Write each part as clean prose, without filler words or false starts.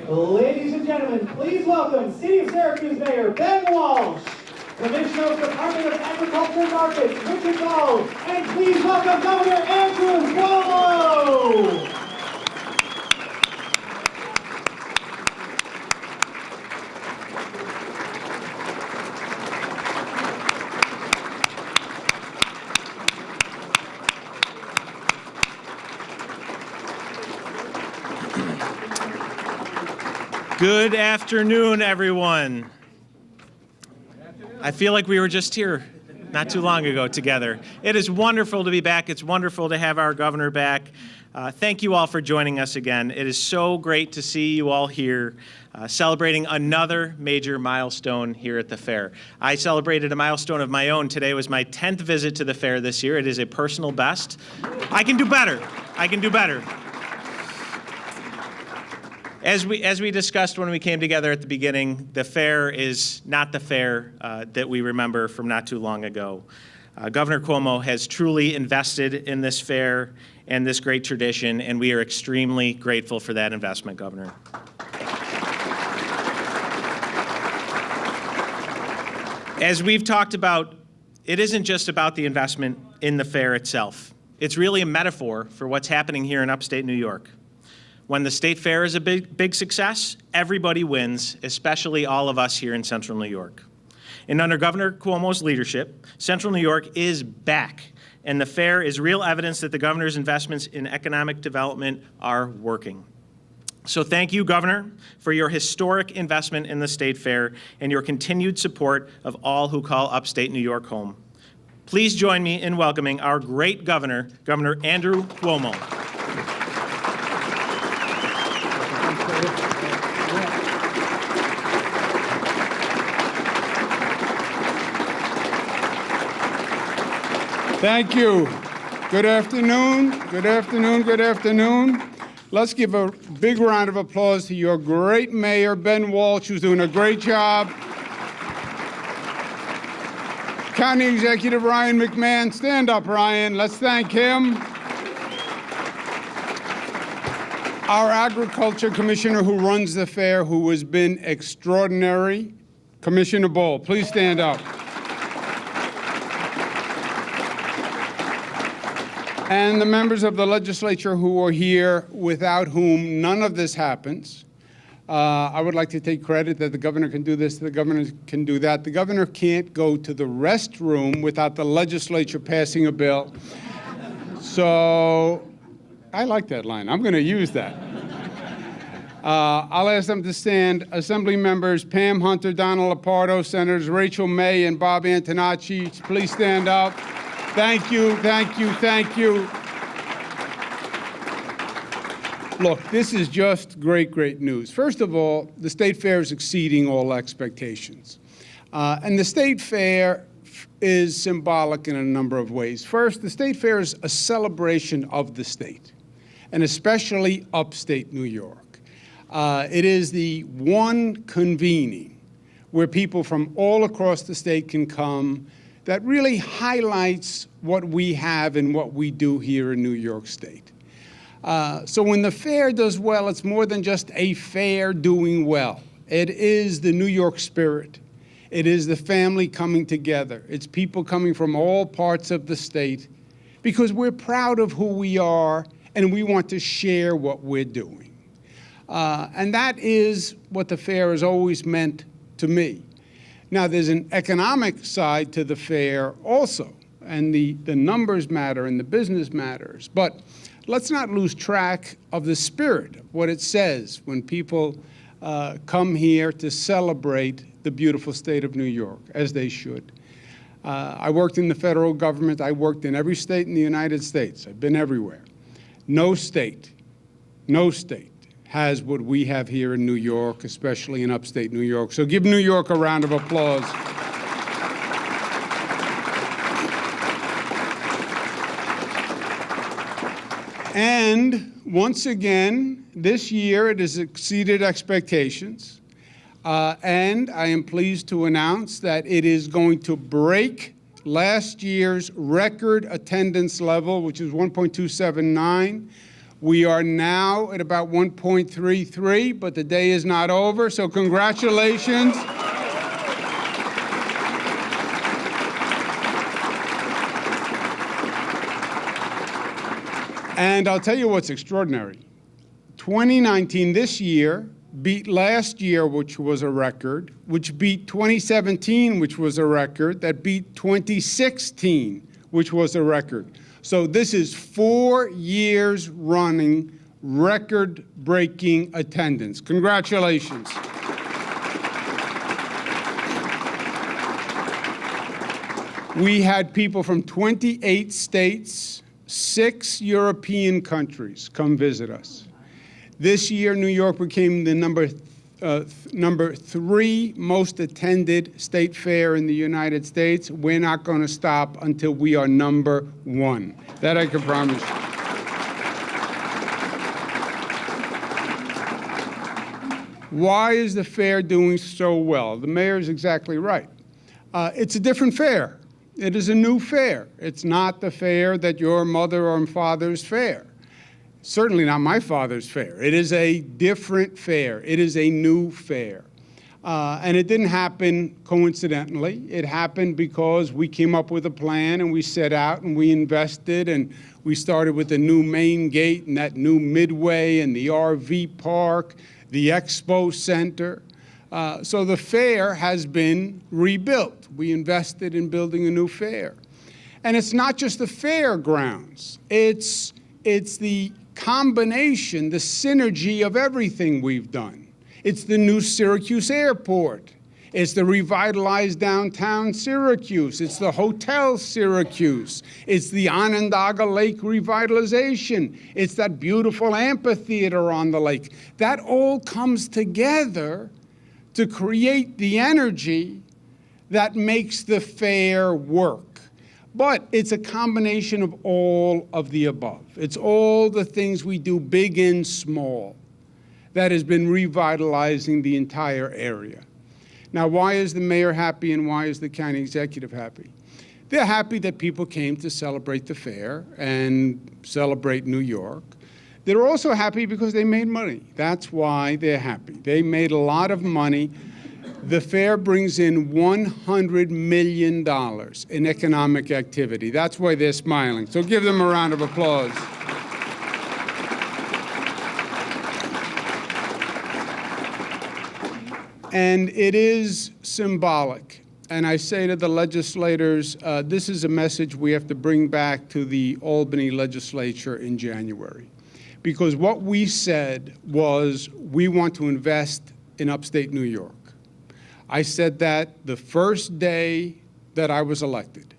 Ladies and gentlemen, please welcome City of Syracuse Mayor Ben Walsh, Commissioner of the Department of Agriculture and Markets, Richard Ball, and please welcome Governor Andrew Cuomo. Good afternoon, everyone. I feel like we were just here not too long ago together. It is wonderful to be back. It's wonderful to have our governor back. Thank you all for joining us again. It is so great to see you all here celebrating another major milestone here at the fair. I celebrated a milestone of my own. Today was my 10th visit to the fair this year. It is a personal best. I can do better. I can do better. As we discussed when we came together at the beginning, the fair is not the fair that we remember from not too long ago. Governor Cuomo has truly invested in this fair and this great tradition, and we are extremely grateful for that investment, Governor. As we've talked about, it isn't just about the investment in the fair itself. It's really a metaphor for what's happening here in upstate New York. When the state fair is a big success, everybody wins, especially all of us here in Central New York. And under Governor Cuomo's leadership, Central New York is back, and the fair is real evidence that the governor's investments in economic development are working. So thank you, Governor, for your historic investment in the state fair and your continued support of all who call upstate New York home. Please join me in welcoming our great governor, Governor Andrew Cuomo. Thank you. Good afternoon. Good afternoon. Good afternoon. Let's give a big round of applause to your great mayor, Ben Walsh, who's doing a great job. County Executive Ryan McMahon. Stand up, Ryan. Let's thank him. Our Agriculture Commissioner who runs the fair, who has been extraordinary, Commissioner Ball. Please stand up. And the members of the legislature who are here, without whom none of this happens. I would like to take credit that the governor can do this, the governor can do that. The governor can't go to the restroom without the legislature passing a bill. So I like that line. I'm going to use that. I'll ask them to stand. Assembly members Pam Hunter, Donald Lapardo, Senators Rachel May and Bob Antonacci, please stand up. Thank you, thank you, thank you. Look, this is just great, great news. First of all, the state fair is exceeding all expectations. And the state fair is symbolic in a number of ways. First, the state fair is a celebration of the state, and especially upstate New York. It is the one convening where people from all across the state can come that really highlights what we have and what we do here in New York State. So when the fair does well, it's more than just a fair doing well. It is the New York spirit. It is the family coming together. It's people coming from all parts of the state because we're proud of who we are and we want to share what we're doing. And that is what the fair has always meant to me. Now, there's an economic side to the fair also, and the numbers matter and the business matters. But let's not lose track of the spirit, of what it says when people come here to celebrate the beautiful state of New York, as they should. I worked in the federal government. I worked in every state in the United States. I've been everywhere. No state has what we have here in New York, especially in upstate New York. So give New York a round of applause. And once again, this year it has exceeded expectations. And I am pleased to announce that it is going to break last year's record attendance level, which is 1.279. We are now at about 1.33, but the day is not over, so congratulations. And I'll tell you what's extraordinary. 2019, this year, beat last year, which was a record, which beat 2017, which was a record, that beat 2016, which was a record. So this is 4 years running record-breaking attendance. Congratulations. We had people from 28 states, 6 European countries come visit us. This year, New York became the number 3 most attended state fair in the United States. We're not going to stop until we are number 1. That I can promise you. Why is the fair doing so well? The mayor is exactly right. It's a different fair. It is a new fair. It's not the fair that your mother or father's fair. Certainly not my father's fair. It is a different fair. It is a new fair. And it didn't happen coincidentally. It happened because we came up with a plan and we set out and we invested and we started with the new main gate and that new midway and the RV park, the expo center. So the fair has been rebuilt. We invested in building a new fair. And it's not just the fairgrounds. It's the combination, the synergy of everything we've done. It's the new Syracuse airport. It's the revitalized downtown Syracuse. It's the Hotel Syracuse. It's the Onondaga Lake revitalization. It's that beautiful amphitheater on the lake. That all comes together to create the energy that makes the fair work. But it's a combination of all of the above. It's all the things we do, big and small, that has been revitalizing the entire area. Now, why is the mayor happy and why is the county executive happy? They're happy that people came to celebrate the fair and celebrate New York. They're also happy because they made money. That's why they're happy. They made a lot of money. The fair brings in $100 million in economic activity. That's why they're smiling. So give them a round of applause. And it is symbolic. And I say to the legislators, this is a message we have to bring back to the Albany legislature in January. Because what we said was we want to invest in upstate New York. I said that the first day that I was elected.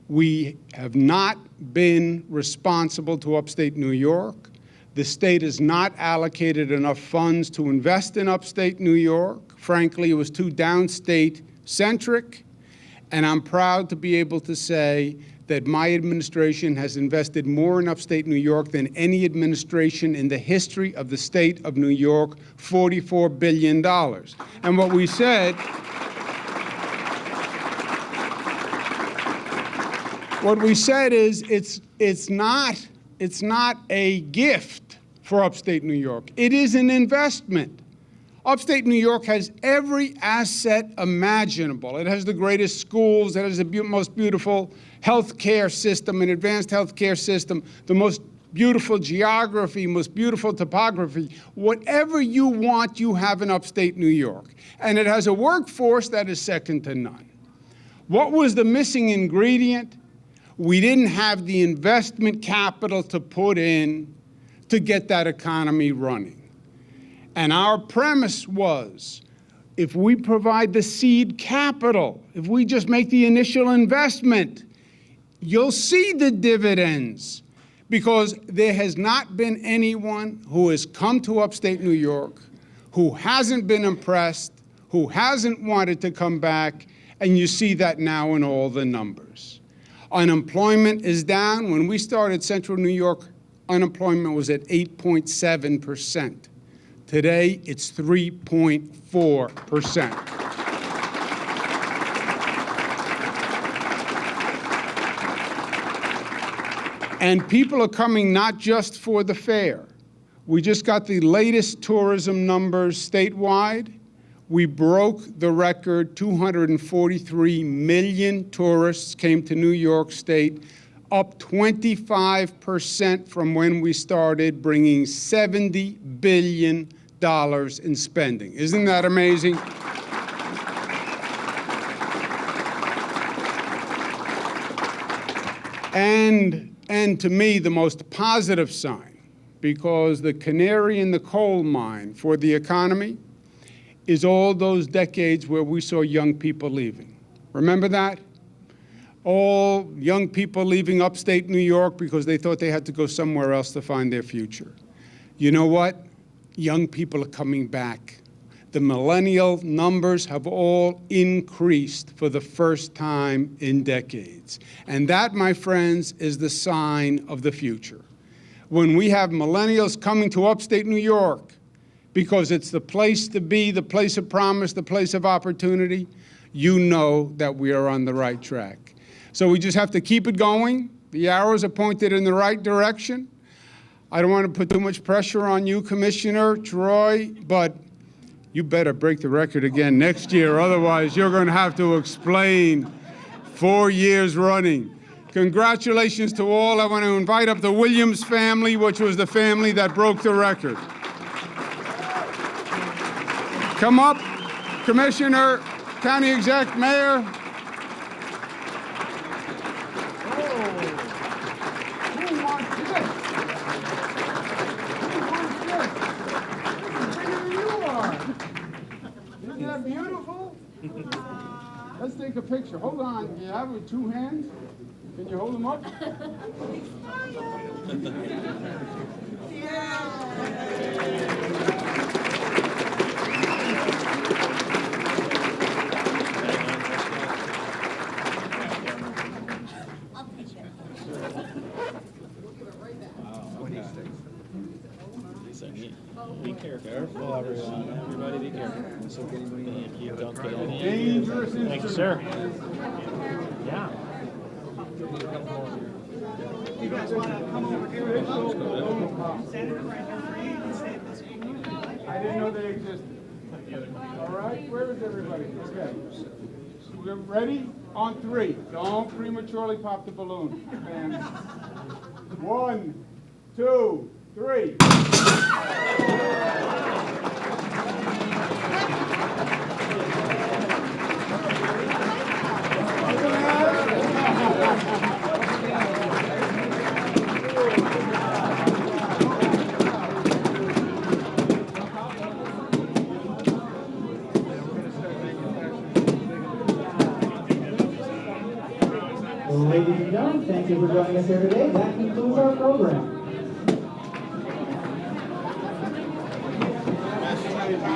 We have not been responsible to upstate New York. The state has not allocated enough funds to invest in upstate New York. Frankly, it was too downstate centric. And I'm proud to be able to say that my administration has invested more in upstate New York than any administration in the history of the state of New York, $44 billion. And what we said, is it's not a gift for upstate New York. It is an investment. Upstate New York has every asset imaginable. It has the greatest schools. It has the most beautiful health care system, an advanced health care system, the most beautiful geography, most beautiful topography. Whatever you want, you have in upstate New York. And it has a workforce that is second to none. What was the missing ingredient? We didn't have the investment capital to put in to get that economy running. And our premise was, if we provide the seed capital, if we just make the initial investment, you'll see the dividends. Because there has not been anyone who has come to upstate New York who hasn't been impressed, who hasn't wanted to come back, and you see that now in all the numbers. Unemployment is down. When we started Central New York, unemployment was at 8.7%. Today, it's 3.4%. And people are coming not just for the fair. We just got the latest tourism numbers statewide. We broke the record. 243 million tourists came to New York State, up 25% from when we started, bringing $70 billion in spending. Isn't that amazing? And to me, the most positive sign, because the canary in the coal mine for the economy is all those decades where we saw young people leaving. Remember that? All young people leaving upstate New York because they thought they had to go somewhere else to find their future. You know what? Young people are coming back. The millennial numbers have all increased for the first time in decades. And that, my friends, is the sign of the future. When we have millennials coming to upstate New York because it's the place to be, the place of promise, the place of opportunity, you know that we are on the right track. So we just have to keep it going. The arrows are pointed in the right direction. I don't want to put too much pressure on you, Commissioner Troy, but you better break the record again next year, otherwise you're going to have to explain 4 years running. Congratulations to all. I want to invite up the Williams family, which was the family that broke the record. Come up, Commissioner, County Exec, Mayor. Isn't that beautiful? Let's take a picture. Hold on. Do you have it with two hands? Can you hold them up? Be careful. Careful, everyone. Everybody be careful. Thank you. Don't get any. Dangerous instrument. Thank you, sir. Yeah. You guys want to come over here? Senator, right here for you. And stay this way. I didn't know they existed. All right, where is everybody? Okay. We're ready? On three. Don't prematurely pop the balloon. And 1, 2, 3. Ladies and gentlemen, thank you for joining us here today. That concludes our program.